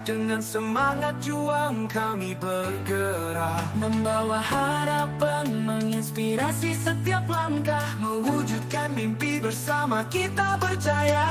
Dengan semangat juang kami bergerak, membawa harapan, menginspirasi setiap langkah, mewujudkan mimpi bersama kita percaya.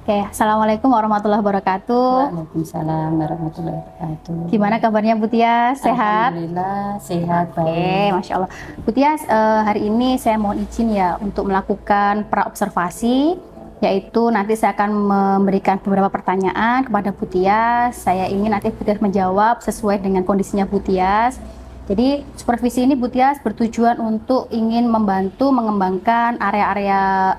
Oke, Assalamualaikum warahmatullahi wabarakatuh. Waalaikumsalam warahmatullahi wabarakatuh. Gimana kabarnya Bu Tias? Sehat? Alhamdulillah sehat, Oke, baik. Masya Allah. Bu Tias, hari ini saya mohon izin ya untuk melakukan praobservasi, yaitu nanti saya akan memberikan beberapa pertanyaan kepada Bu Tias. Saya ingin nanti Bu Tias menjawab sesuai dengan kondisinya Bu Tias. Jadi supervisi ini Bu Tias bertujuan untuk ingin membantu mengembangkan area-area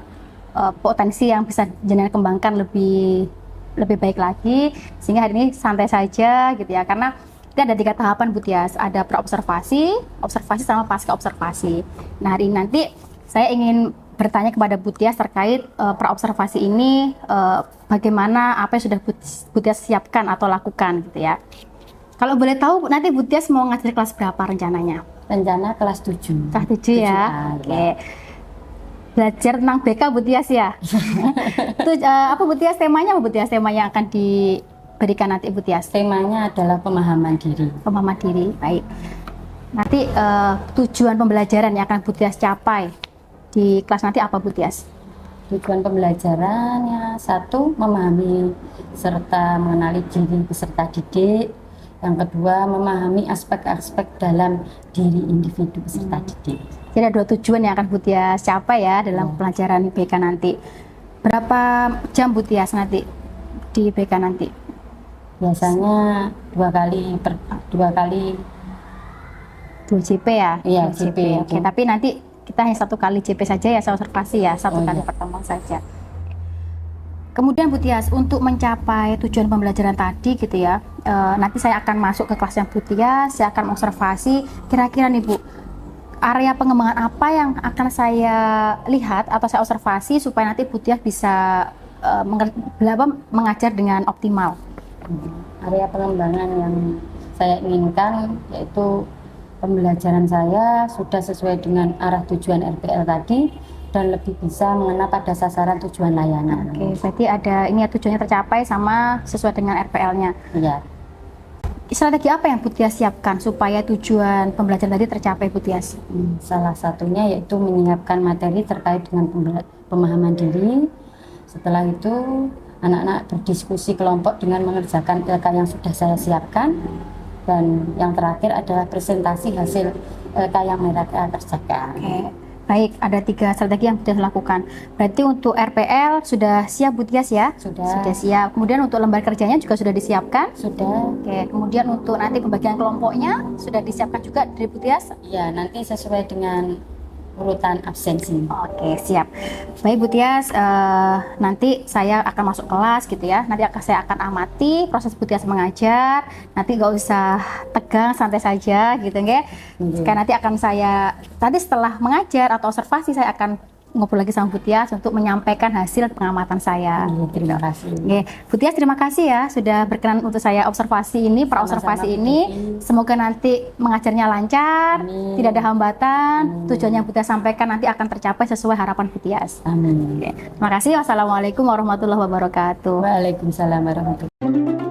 potensi yang bisa jenengan kembangkan lebih baik lagi, sehingga hari ini santai saja gitu ya, karena kita ada 3 tahapan Bu Tias, ada praobservasi, observasi sama pasca observasi. Nah, hari ini nanti saya ingin bertanya kepada Bu Tias terkait praobservasi ini, bagaimana apa yang sudah Bu Tias siapkan atau lakukan gitu ya. Kalau boleh tahu nanti Bu Tias mau ngajar kelas berapa rencananya? Rencana kelas 7. Kelas 7 ya. Oke. Belajar tentang BK Bu Tias ya. Itu apa Bu Tias temanya? Bu Tias tema yang akan diberikan nanti Bu Tias. Temanya adalah pemahaman diri. Pemahaman diri. Baik. Nanti tujuan pembelajaran yang akan Bu Tias capai di kelas nanti apa Bu Tias? Tujuan pembelajarannya 1, memahami serta mengenali diri peserta didik. Yang kedua, memahami aspek-aspek dalam diri individu peserta didik. Jadi ada 2 tujuan yang akan Bu Tias capai ya dalam pelajaran BK nanti. Berapa jam Bu Tias nanti di BK nanti? Biasanya 2 JP ya? Iya, 2 JP. Oke, tapi nanti kita hanya 1 kali JP saja ya, saya observasi ya, 1 kali iya. pertemuan saja. Kemudian Bu Tias, untuk mencapai tujuan pembelajaran tadi gitu ya, nanti saya akan masuk ke kelasnya Bu Tias, saya akan observasi kira-kira nih Bu, area pengembangan apa yang akan saya lihat atau saya observasi supaya nanti Bu Tias bisa mengajar dengan optimal. Area pengembangan yang saya inginkan yaitu pembelajaran saya sudah sesuai dengan arah tujuan RPL tadi dan lebih bisa mengena pada sasaran tujuan layanan. Oke, berarti ada ini ya, tujuannya tercapai sama sesuai dengan RPL-nya. Iya. Strategi apa yang Bu Tias siapkan supaya tujuan pembelajaran tadi tercapai Bu Tias? Salah satunya yaitu menyiapkan materi terkait dengan pemahaman diri. Setelah itu anak-anak berdiskusi kelompok dengan mengerjakan LK yang sudah saya siapkan. Dan yang terakhir adalah presentasi hasil LK yang mereka kerjakan. Oke. Baik, ada 3 strategi yang Bu Tias lakukan. Berarti untuk RPL sudah siap Bu Tias ya? Sudah Siap. Kemudian untuk lembar kerjanya juga sudah disiapkan? Sudah. Oke, kemudian untuk nanti pembagian kelompoknya sudah disiapkan juga dari Bu Tias? Ya, nanti sesuai dengan urutan absensi. Oke, siap. Baik Bu Tias, nanti saya akan masuk kelas gitu ya. Nanti saya akan amati proses Bu Tias mengajar. Nanti nggak usah tegang, santai saja gitu nggak? Sekarang nanti akan tadi setelah mengajar atau observasi saya akan ngobrol lagi sama Bu Tias untuk menyampaikan hasil pengamatan saya. Terima kasih. Oke, Bu Tias terima kasih ya sudah berkenan untuk saya observasi ini, praobservasi ini. Semoga nanti mengajarnya lancar, Amin. tidak ada hambatan. Tujuan yang Bu Tias sampaikan nanti akan tercapai sesuai harapan Bu Tias. Amin. Oke, terima kasih. Wassalamualaikum warahmatullahi wabarakatuh. Waalaikumsalam warahmatullahi wabarakatuh.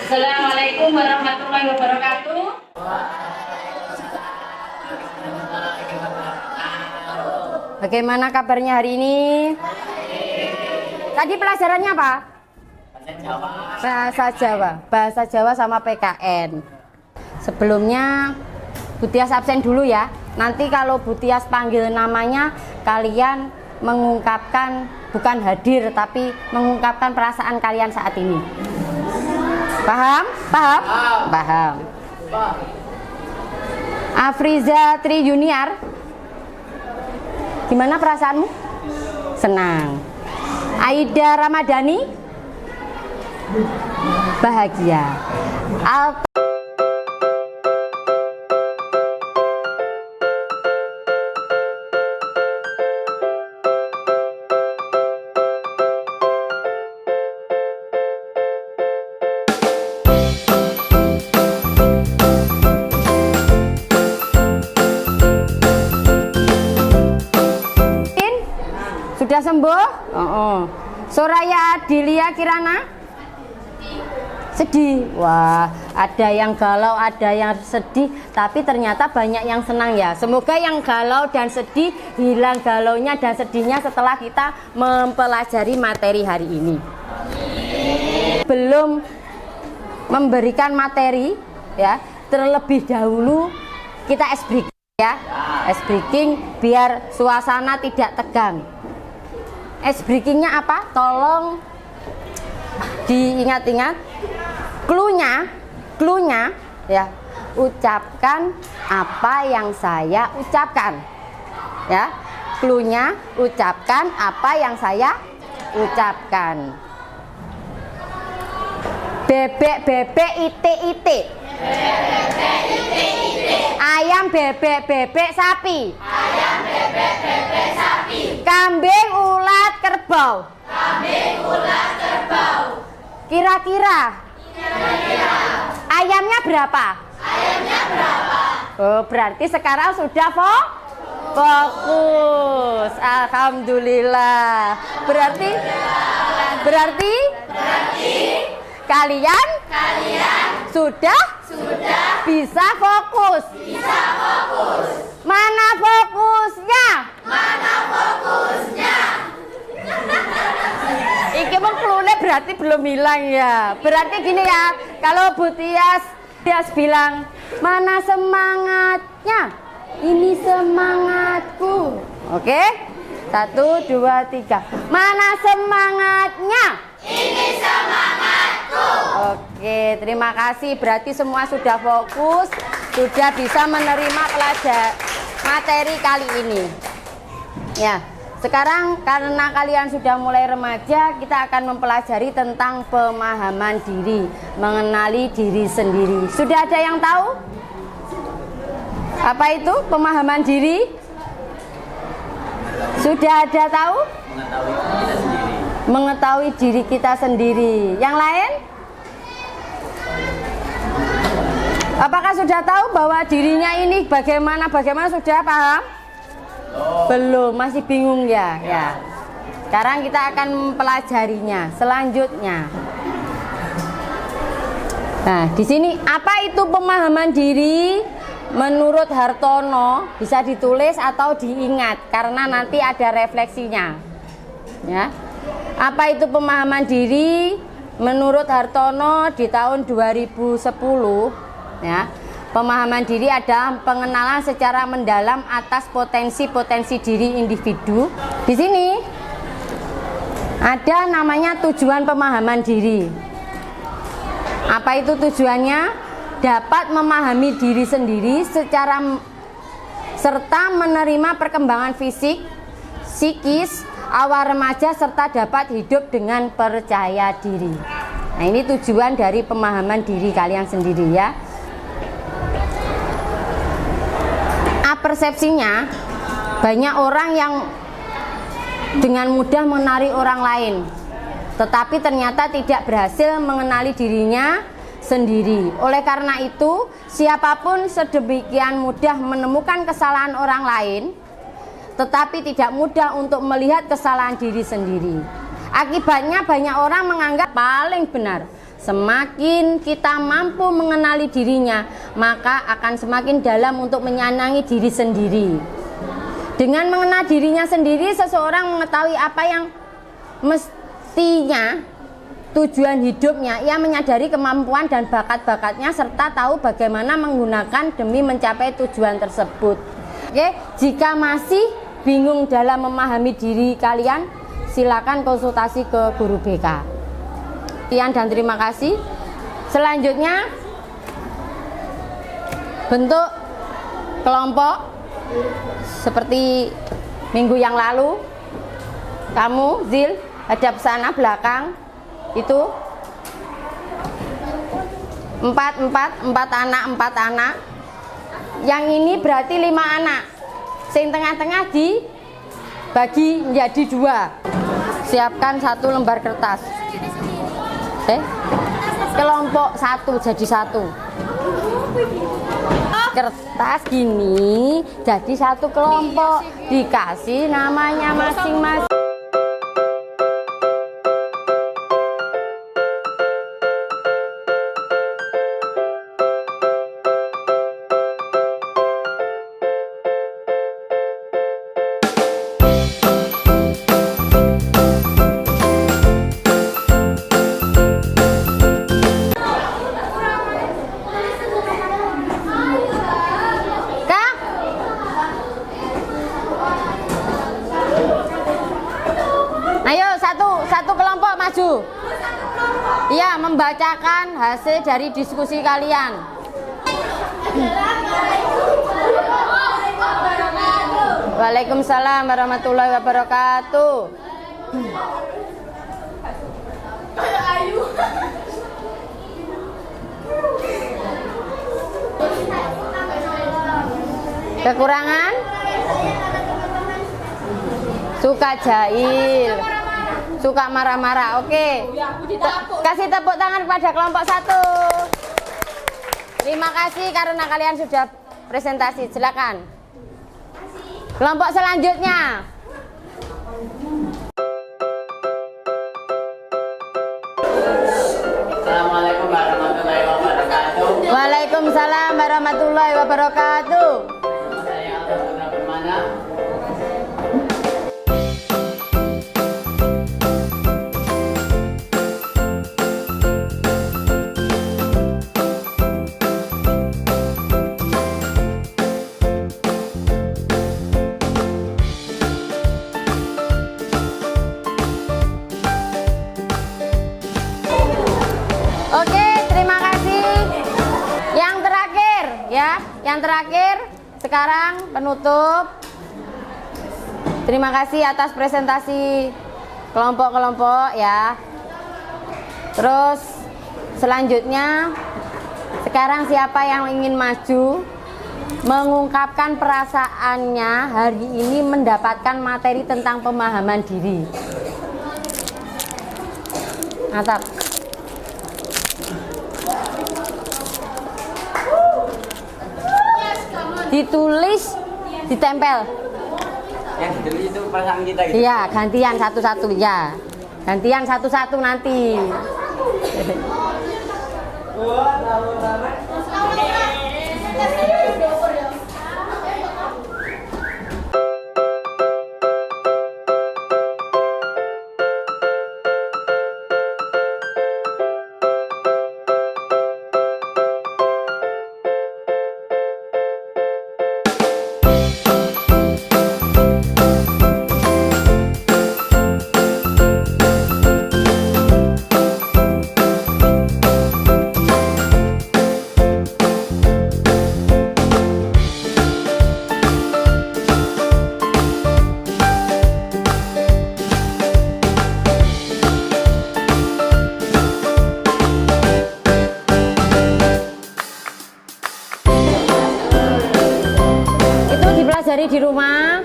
Assalamualaikum warahmatullahi wabarakatuh. Bagaimana kabarnya hari ini? Tadi pelajarannya apa? Bahasa Jawa. Bahasa Jawa sama PKN. Sebelumnya Bu Tias absen dulu ya. Nanti kalau Bu Tias panggil namanya, kalian mengungkapkan bukan hadir tapi mengungkapkan perasaan kalian saat ini. Paham? Paham? Paham. Afriza Tri Junior, gimana perasaanmu? Senang. Aida Ramadhani, bahagia. sembuh? Soraya Adilia Kirana? Sedih. Wah, ada yang galau, ada yang sedih, tapi ternyata banyak yang senang ya. Semoga yang galau dan sedih hilang galaunya dan sedihnya setelah kita mempelajari materi hari ini. Belum memberikan materi ya, terlebih dahulu kita ice breaking ya. Ice breaking biar suasana tidak tegang. Ice breakingnya apa? Tolong diingat-ingat. Cluenya ya, ucapkan apa yang saya ucapkan ya. Cluenya ucapkan apa yang saya ucapkan. Bebek bebek itik itik. Ayam bebek bebek sapi. Ayam bebek bebek sapi. Kambing ulat kerbau. Kambing ulat kerbau. Kira-kira ayamnya berapa? Ayamnya berapa? Oh, berarti sekarang sudah fokus. Alhamdulillah. Berarti kalian sudah bisa fokus. Mana fokusnya? Iki mengklune berarti belum hilang ya. Berarti gini ya, kalau Bu Tias bilang, mana semangatnya? Ini semangatku. Oke? 1, 2, 3. Mana semangatnya? Ini semangatku. Oke, terima kasih. Berarti semua sudah fokus, sudah bisa menerima materi kali ini. Ya. Sekarang karena kalian sudah mulai remaja, kita akan mempelajari tentang pemahaman diri, mengenali diri sendiri. Sudah ada yang tahu? Apa itu pemahaman diri? Sudah ada tahu? Mengetahui diri kita sendiri. Yang lain? Apakah sudah tahu bahwa dirinya ini bagaimana sudah paham? Belum, masih bingung ya. Sekarang kita akan mempelajarinya selanjutnya. Nah, di sini apa itu pemahaman diri? Menurut Hartono bisa ditulis atau diingat karena nanti ada refleksinya. Ya. Apa itu pemahaman diri? Menurut Hartono di tahun 2010 ya. Pemahaman diri adalah pengenalan secara mendalam atas potensi-potensi diri individu. Di sini ada namanya tujuan pemahaman diri. Apa itu tujuannya? Dapat memahami diri sendiri serta menerima perkembangan fisik, psikis, awal remaja serta dapat hidup dengan percaya diri. Nah, ini tujuan dari pemahaman diri kalian sendiri ya. Persepsinya banyak orang yang dengan mudah mengenali orang lain, tetapi ternyata tidak berhasil mengenali dirinya sendiri. Oleh karena itu, siapapun sedemikian mudah menemukan kesalahan orang lain, tetapi tidak mudah untuk melihat kesalahan diri sendiri. Akibatnya banyak orang menganggap paling benar. Semakin kita mampu mengenali dirinya, maka akan semakin dalam untuk menyenangi diri sendiri. Dengan mengenal dirinya sendiri, seseorang mengetahui apa yang mestinya tujuan hidupnya. Ia menyadari kemampuan dan bakat-bakatnya serta tahu bagaimana menggunakan demi mencapai tujuan tersebut. Oke, jika masih bingung dalam memahami diri kalian, silakan konsultasi ke guru BK. Sekian dan terima kasih. Selanjutnya bentuk kelompok seperti minggu yang lalu. Kamu Zil hadap sana belakang itu 4 anak. Yang ini berarti 5 anak. Yang tengah-tengah dibagi menjadi 2. Siapkan 1 lembar kertas. Kelompok 1 jadi 1. Kertas gini jadi 1 kelompok, dikasih namanya masing-masing. membacakan hasil dari diskusi kalian. Waalaikumsalam warahmatullahi wabarakatuh. Kekurangan? Suka jahil, suka marah-marah. Oke. Kasih tepuk tangan pada kelompok 1. Terima kasih karena kalian sudah presentasi. Silakan. Kelompok selanjutnya. Assalamualaikum warahmatullahi wabarakatuh. Waalaikumsalam warahmatullahi wabarakatuh. Saya Alta Putra Permana. Oke, terima kasih. Yang terakhir ya, yang terakhir sekarang penutup. Terima kasih atas presentasi kelompok-kelompok ya. Terus selanjutnya sekarang siapa yang ingin maju mengungkapkan perasaannya hari ini mendapatkan materi tentang pemahaman diri. Mantap. Ditulis, ditempel. Yang ditulis itu perasaan kita gitu. Iya, gantian satu-satu ya. Gantian satu-satu nanti. Pelajari di rumah.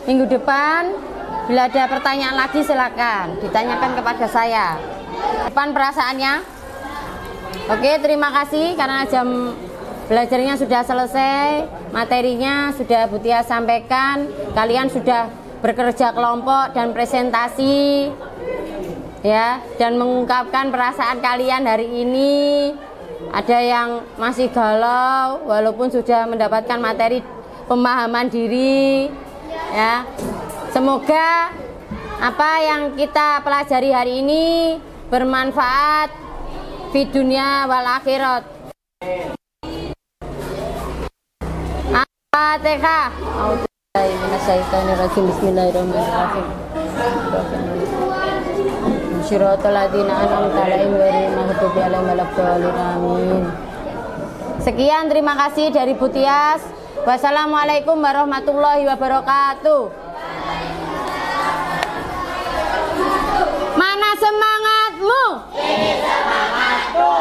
Minggu depan bila ada pertanyaan lagi silakan ditanyakan kepada saya. Depan perasaannya. Oke, terima kasih karena jam belajarnya sudah selesai, materinya sudah Bu Tia sampaikan, kalian sudah bekerja kelompok dan presentasi ya, dan mengungkapkan perasaan kalian hari ini. Ada yang masih galau walaupun sudah mendapatkan materi pemahaman diri ya. Semoga apa yang kita pelajari hari ini bermanfaat di dunia wal akhirat. Al-Fatihah. Bismillahirrahmanirrahim. Shiratal ladzina an'amta 'alaihim ghairil maghdubi 'alaihim waladdallin. Amin. Sekian, terima kasih dari Bu Tias. Wassalamualaikum warahmatullahi wabarakatuh. Mana semangatmu? Ini semangatku.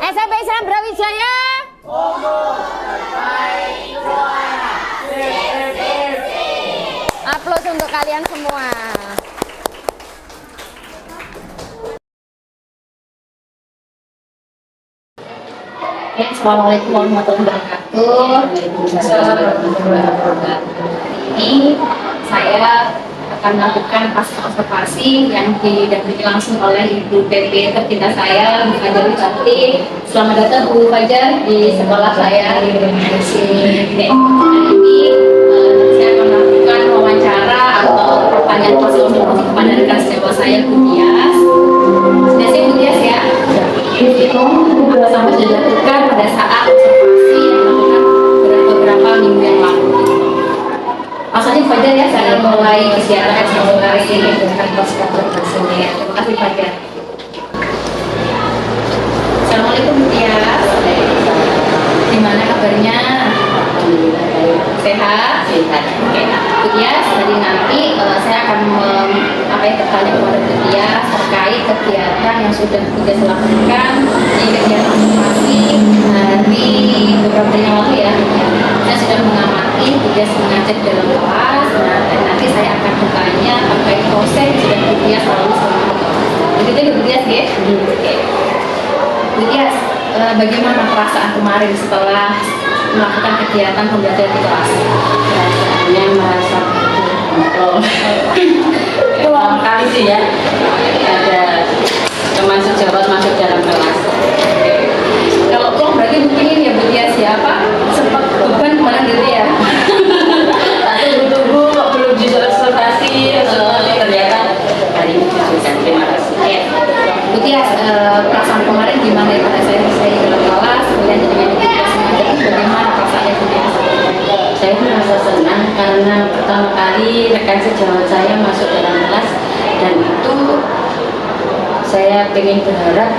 SMP Islam Brawijaya. Aplaus untuk kalian semua. Ya, Assalamualaikum warahmatullahi wabarakatuh. Waalaikumsalam warahmatullahi wabarakatuh. Ini saya akan melakukan observasi yang didampingi langsung oleh Ibu PP tercinta saya, Bu Fajar Wicakti. Selamat datang Bu Fajar di sekolah saya di sini. Hari ini saya akan melakukan wawancara atau pertanyaan observasi kepada rekan sejawat saya Bu Tias. Sudah siap Bu Tias ya? Itu apa sampai sudah dilakukan pada saat observasi yang dilakukan beberapa minggu yang lalu. Maksudnya Fajar ya, saya mulai siaran mulai dengan observasinya. Terima kasih Fajar. kabarnya? Sehat? Sehat. Oke. Bu Tias, jadi nanti saya akan bertanya kepada Bu Tias terkait kegiatan yang sudah Bu Tias lakukan di kegiatan observasi hari beberapa hari yang lalu ya. Saya sudah mengamati Bu Tias mengajar di dalam kelas. Nah, dan nanti saya akan bertanya terkait proses yang sudah Bu Tias lalui selama kelas. Begitu ya Bu Tias ya? Oke. Bu Tias, bagaimana perasaan kemarin setelah melakukan kegiatan pembelajaran di kelas? Rasanya merasa betul. Pertama kali sih ya, ada termasuk jawab masuk dalam kelas. Kalau plong berarti mungkin ini ya Bu Tias ya, apa? Sempat beban kemarin gitu ya? Tunggu kok belum disosialisasi, ternyata hari ini disosialisasi. Terima kasih. Ya. Bu Tias, perasaan kemarin gimana ya pada saya selesai dalam kelas, kemudian dengan Bu Tias mengajar, bagaimana perasaannya Bu Tias? Saya merasa senang karena pertama kali rekan sejawat saya masuk dalam kelas, dan itu saya ingin berharap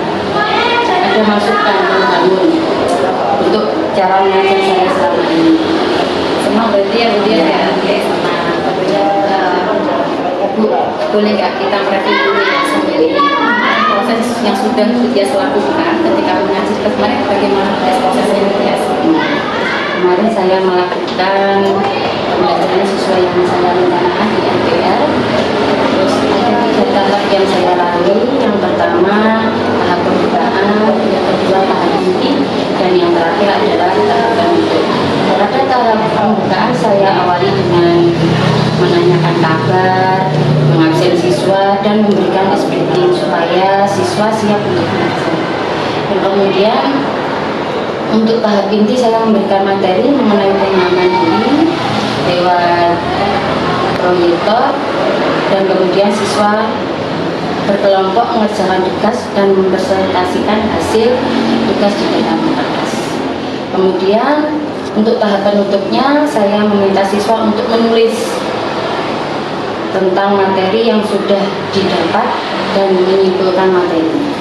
ada masukan membangun untuk cara mengajar saya selama ini. Senang berarti ya Bu Tias ya? Oke, senang. Tentunya Bu, boleh nggak kita mereview dulu ya sambil ini proses yang sudah Bu Tias lakukan ketika mengajar kemarin, bagaimana prosesnya Bu Tias? Kemarin saya melakukan pembelajaran sesuai yang saya rencanakan di NPR. Terus ada 3 tahap yang saya lalui. Yang pertama tahap pembukaan, yang kedua tahap inti, dan yang terakhir adalah tahap penutup. Pada tahap pembukaan saya awali dengan menanyakan kabar, mengabsen siswa, dan memberikan SPT supaya siswa siap untuk belajar. Dan kemudian untuk tahap inti saya memberikan materi mengenai pengembangan diri lewat proyektor, dan kemudian siswa berkelompok mengerjakan tugas dan mempresentasikan hasil tugas di dalam kertas. Kemudian untuk tahap penutupnya saya meminta siswa untuk menulis tentang materi yang sudah didapat dan menyimpulkan materinya.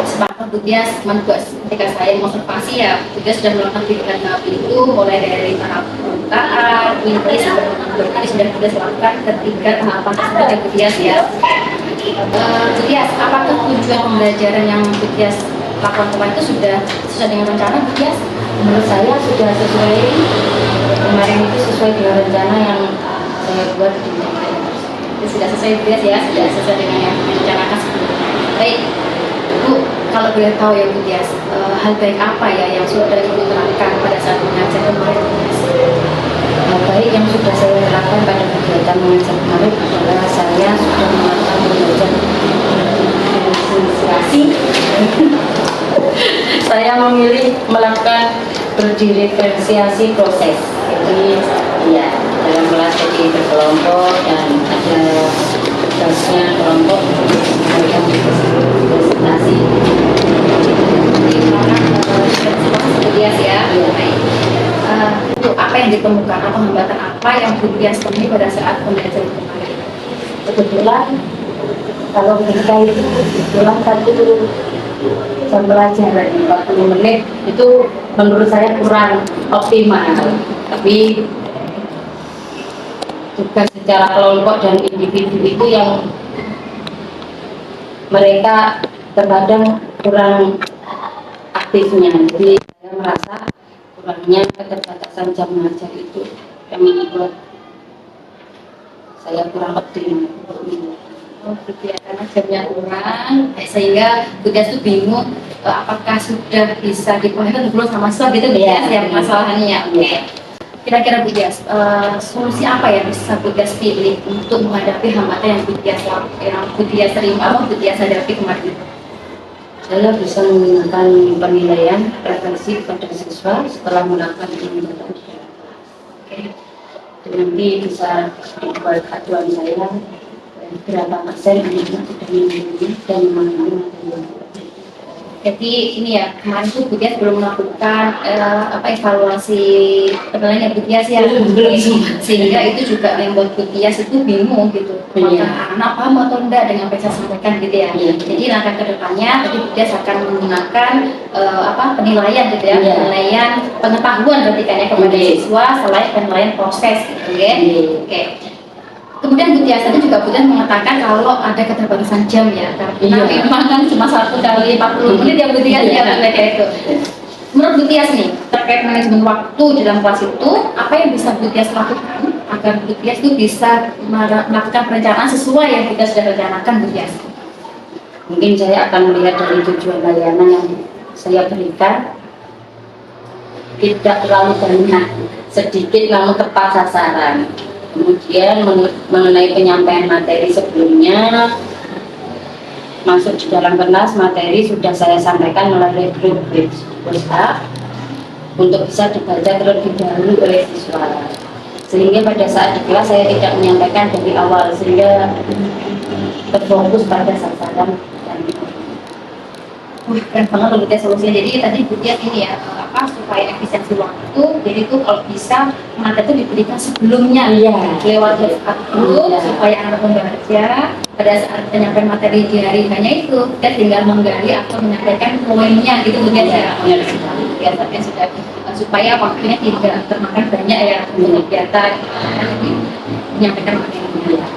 Sepakat Bu Tias, ketika saya mengobservasi ya, Bu Tias sudah melakukan 3 tahap itu, mulai dari tahap pembukaan, inti, sampai berarti sudah Bu Tias lakukan ketiga tahapan tersebut ya Bu Tias ya. Bu Tias, apakah tujuan pembelajaran yang Bu Tias lakukan kemarin itu sudah sesuai dengan rencana Bu Tias? Menurut saya sudah sesuai, kemarin itu sesuai dengan rencana yang saya buat di NPR. Sudah sesuai Bu Tias ya, sudah sesuai dengan yang direncanakan sebelumnya. Baik, Bu, kalau boleh tahu ya Bu Tias, hal baik apa ya yang sudah Ibu terapkan pada saat mengajar kemarin Bu Tias? Hal baik yang sudah saya terapkan pada kegiatan mengajar kemarin adalah saya sudah melakukan belajar berdifferensiasi. Saya memilih melakukan berdiferensiasi proses. Jadi ya dalam kelas jadi berkelompok dan ada tugasnya kelompok memberikan presentasi. Bu Tias ya. Baik. Bu, apa yang ditemukan atau hambatan apa yang Bu Tias temui pada saat pembelajaran kemarin? Kebetulan kalau mereka itu kebetulan 1 jam pelajaran 40 menit itu menurut saya kurang optimal, tapi tugas secara kelompok dan individu itu yang mereka terkadang kurang aktifnya. Jadi saya merasa kurangnya keterbatasan jam mengajar itu yang membuat saya kurang optimal. Karena jamnya kurang, sehingga Bu Tias tuh bingung apakah sudah bisa dipahami belum sama siswa gitu Bu Tias ya masalahnya. Oke. Kira-kira Bu Tias, solusi apa yang bisa Bu Tias pilih untuk menghadapi hambatan yang Bu Tias terima, Bu Tias hadapi kemarin? Saya bisa menggunakan penilaian referensi pada siswa setelah melakukan penelitian. Nanti bisa dibuat acuan saya berapa persen anak-anak sudah memiliki dan memahami materi. Jadi ini ya, kemarin tuh Butias belum melakukan evaluasi penilaian Butias ya, sehingga itu juga yang buat Butias itu bingung gitu, apakah anak paham atau enggak dengan apa yang saya sampaikan gitu ya. Jadi langkah kedepannya tadi Butias akan menggunakan penilaian gitu ya, penilaian pengetahuan berarti kan ya kepada siswa selain penilaian proses gitu ya. Oke. Kemudian Butias tadi juga Butias mengatakan kalau ada keterbatasan jam ya, karena memang kan cuma 1 kali 40 menit ya Butias ya kayak itu. Menurut Butias nih, terkait manajemen waktu dalam kelas itu, apa yang bisa Butias lakukan agar Butias itu bisa melakukan perencanaan sesuai yang kita sudah rencanakan Butias? Mungkin saya akan melihat dari tujuan layanan yang saya berikan, tidak terlalu banyak, sedikit namun tepat sasaran. Kemudian mengenai penyampaian materi sebelumnya, masuk di dalam kelas materi sudah saya sampaikan melalui grup WhatsApp untuk bisa dibaca terlebih dahulu oleh siswa, sehingga pada saat di kelas saya tidak menyampaikan dari awal sehingga terfokus pada sasaran. Wah, keren banget loh Butias solusinya. Jadi tadi Butias ini ya, supaya efisiensi waktu, jadi itu kalau bisa materi itu diberikan sebelumnya lewat grup supaya anak membaca. Pada saat penyampaian materi di hari hanya itu, kita tinggal menggali atau menyampaikan poinnya gitu Butias ya. Biasanya sudah supaya waktunya tidak termakan banyak ya untuk kegiatan menyampaikan materinya.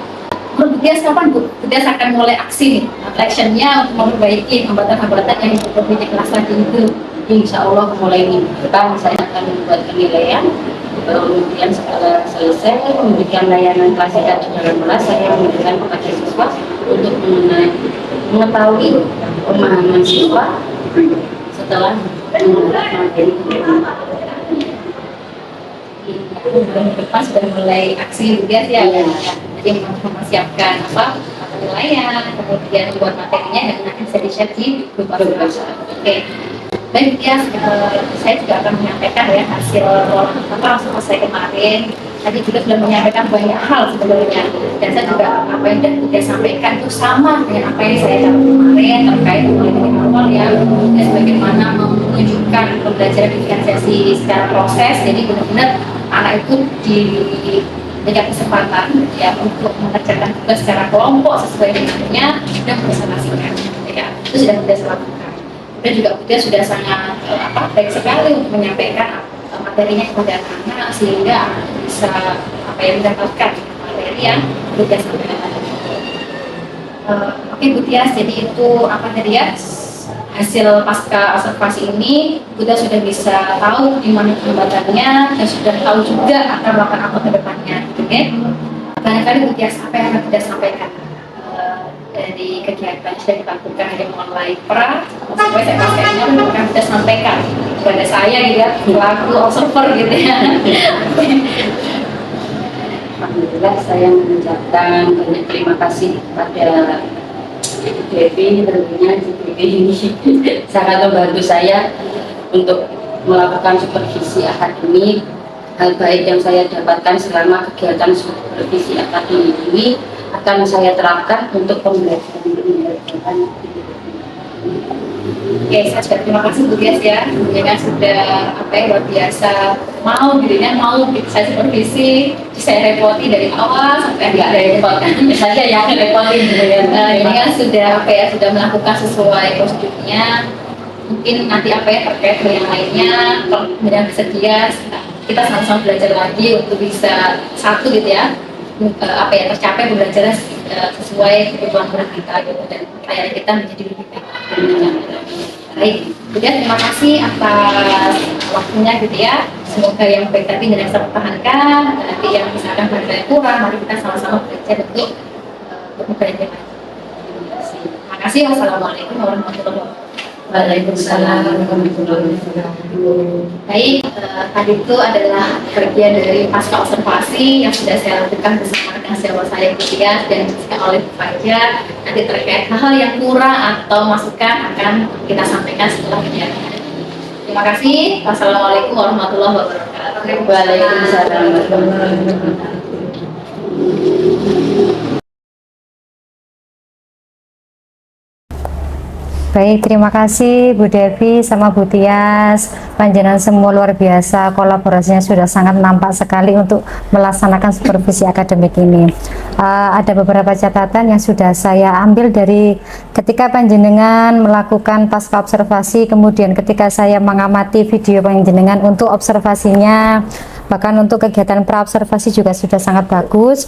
Menurut Butias kapan Bu? Butias akan mulai aksi nih, actionnya untuk memperbaiki hambatan-hambatan yang di kelas tadi itu. Insya Allah mulai minggu depan saya akan membuat penilaian, kemudian setelah selesai memberikan layanan klasifikasi di dalam kelas, saya memberikan kepada siswa untuk mengetahui pemahaman siswa setelah menggunakan materi. Bulan depan sudah mulai aksi Butias ya. Jadi mempersiapkan penilaian, kemudian buat materinya dan nanti bisa di-share di grup WhatsApp. Oke. Baik Butias, saya juga akan menyampaikan ya hasil selesai kemarin. Tadi juga sudah menyampaikan banyak hal sebenarnya, dan saya juga apa yang sudah Butias sampaikan itu sama dengan apa yang saya catat kemarin terkait dengan awal ya, dan bagaimana menunjukkan pembelajaran diferensiasi secara proses. Jadi benar-benar anak itu diberikan kesempatan ya untuk mengerjakan tugas secara kelompok sesuai dengannya dan presentasikan. Ya, itu sudah Butias lakukan. Dan juga Butias sudah sangat baik sekali untuk menyampaikan materinya kepada anak sehingga anak bisa mendapatkan materi yang Butias sampaikan. Oke Butias, jadi itu tadi ya hasil pasca observasi ini Butias sudah bisa tahu di mana hambatannya dan sudah tahu juga akan melakukan apa ke depannya. Oke, barangkali Butias apa yang akan Butias sampaikan dari kegiatan yang sudah dilakukan di mulai supaya saya pastinya akan Butias sampaikan kepada saya gitu ya, selaku observer gitu ya. Alhamdulillah saya mengucapkan banyak terima kasih pada Ibu Devi, tentunya Ibu Devi ini sangat membantu saya untuk melakukan supervisi akademik. Hal baik yang saya dapatkan selama kegiatan supervisi akademik ini akan saya terapkan untuk pembelajaran ini. Oke, saya juga terima kasih Butias ya, kan sudah luar biasa mau dirinya mau saya supervisi, saya repoti dari awal sampai nggak repot kan, saja yang repotin gitu ya. Ini kan sudah sudah melakukan sesuai prosedurnya. Mungkin nanti terkait dengan yang lainnya, kalau kemudian bersedia kita sama-sama belajar lagi untuk bisa satu gitu ya, tercapai pembelajaran sesuai kebutuhan guru kita gitu, dan layanan kita menjadi lebih baik. Baik, kemudian terima kasih atas waktunya gitu ya. Semoga yang baik tadi tidak bisa pertahankan, nanti yang misalkan berada kurang, mari kita sama-sama belajar untuk memperbaiki. Terima kasih. Wassalamualaikum warahmatullahi wabarakatuh. Waalaikumsalam warahmatullahi wabarakatuh. Baik, tadi itu adalah bagian dari pasca observasi yang sudah saya lakukan bersama dengan siswa saya Butias dan juga oleh Bu Fajar. Nanti terkait hal-hal yang kurang atau masukan akan kita sampaikan setelah kegiatan. Terima kasih. Wassalamualaikum warahmatullahi wabarakatuh. Waalaikumsalam warahmatullahi wabarakatuh. Baik, terima kasih Bu Devi sama Bu Tias. Panjenengan semua luar biasa, kolaborasinya sudah sangat nampak sekali untuk melaksanakan supervisi akademik ini. Ada beberapa catatan yang sudah saya ambil dari ketika panjenengan melakukan pasca observasi, kemudian ketika saya mengamati video panjenengan untuk observasinya, bahkan untuk kegiatan pra-observasi juga sudah sangat bagus.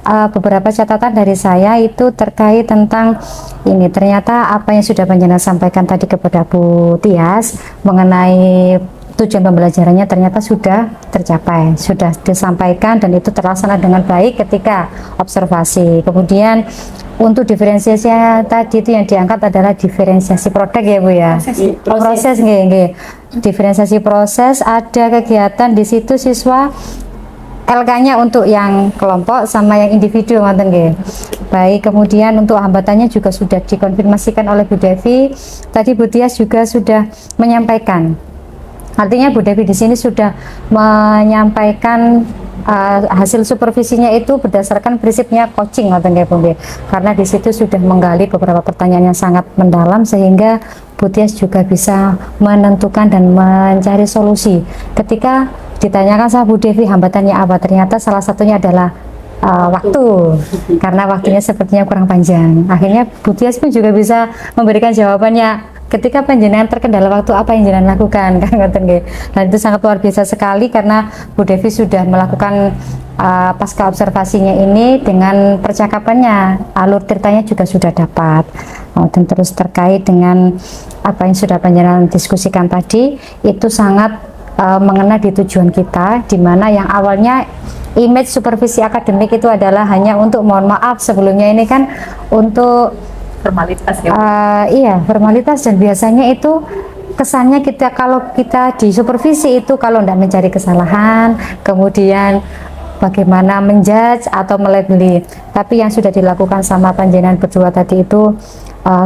Beberapa catatan dari saya itu terkait tentang ini, ternyata apa yang sudah panjenengan sampaikan tadi kepada Bu Tias mengenai tujuan pembelajarannya ternyata sudah tercapai, sudah disampaikan dan itu terlaksana dengan baik ketika observasi. Kemudian untuk diferensiasi tadi itu yang diangkat adalah diferensiasi produk ya Bu ya. Proses nggih. Diferensiasi proses, ada kegiatan di situ siswa LK-nya untuk yang kelompok sama yang individu ngoten nggih. Baik, kemudian untuk hambatannya juga sudah dikonfirmasikan oleh Bu Devi. Tadi Bu Tias juga sudah menyampaikan. Artinya Bu Devi di sini sudah menyampaikan hasil supervisinya itu berdasarkan prinsipnya coaching ngoten nggih Bu. Karena di situ sudah menggali beberapa pertanyaan yang sangat mendalam sehingga Bu Tias juga bisa menentukan dan mencari solusi. Ketika ditanyakan sama Bu Devi hambatannya apa, ternyata salah satunya adalah waktu, karena waktunya sepertinya kurang panjang. Akhirnya Bu Tias pun juga bisa memberikan jawabannya ketika panjenengan terkendala waktu apa yang jenengan lakukan kan ngoten nggih. Dan itu sangat luar biasa sekali karena Bu Devi sudah melakukan pasca observasinya ini dengan percakapannya, alur ceritanya juga sudah dapat. Dan terus terkait dengan apa yang sudah panjenengan diskusikan tadi itu sangat mengena di tujuan kita, di mana yang awalnya image supervisi akademik itu adalah hanya untuk, mohon maaf sebelumnya ini kan untuk Formalitas ya. Iya, formalitas, dan biasanya itu kesannya kita kalau kita di supervisi itu kalau tidak mencari kesalahan, kemudian bagaimana menjudge atau melabeli. Tapi yang sudah dilakukan sama panjenengan berdua tadi itu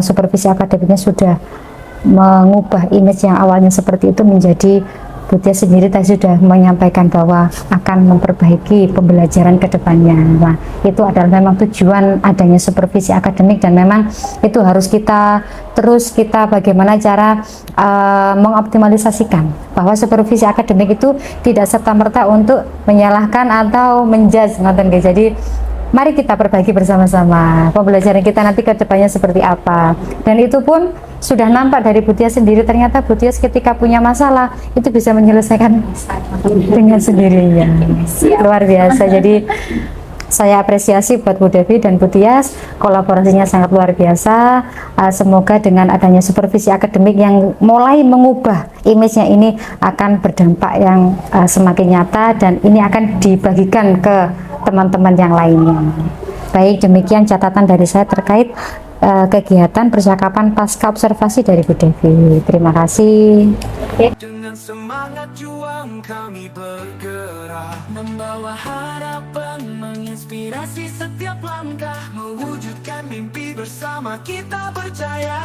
supervisi akademiknya sudah mengubah image yang awalnya seperti itu menjadi, Bu Tias sendiri tadi sudah menyampaikan bahwa akan memperbaiki pembelajaran ke depannya. Nah, itu adalah memang tujuan adanya supervisi akademik dan memang itu harus kita bagaimana cara mengoptimalisasikan bahwa supervisi akademik itu tidak serta-merta untuk menyalahkan atau menjudge. Jadi mari kita perbaiki bersama-sama pembelajaran kita nanti ke depannya seperti apa. Dan itu pun sudah nampak dari Bu Tias sendiri, ternyata Bu Tias ketika punya masalah itu bisa menyelesaikan dengan sendirinya. Luar biasa. Jadi saya apresiasi buat Bu Devi dan Bu Tias, kolaborasinya sangat luar biasa. Semoga dengan adanya supervisi akademik yang mulai mengubah image-nya ini akan berdampak yang semakin nyata dan ini akan dibagikan ke teman-teman yang lainnya. Baik, demikian catatan dari saya terkait kegiatan percakapan pasca observasi dari Bu Devi. Terima kasih. Dengan semangat juang kami bergerak, membawa harapan, menginspirasi setiap langkah, mewujudkan mimpi bersama kita percaya.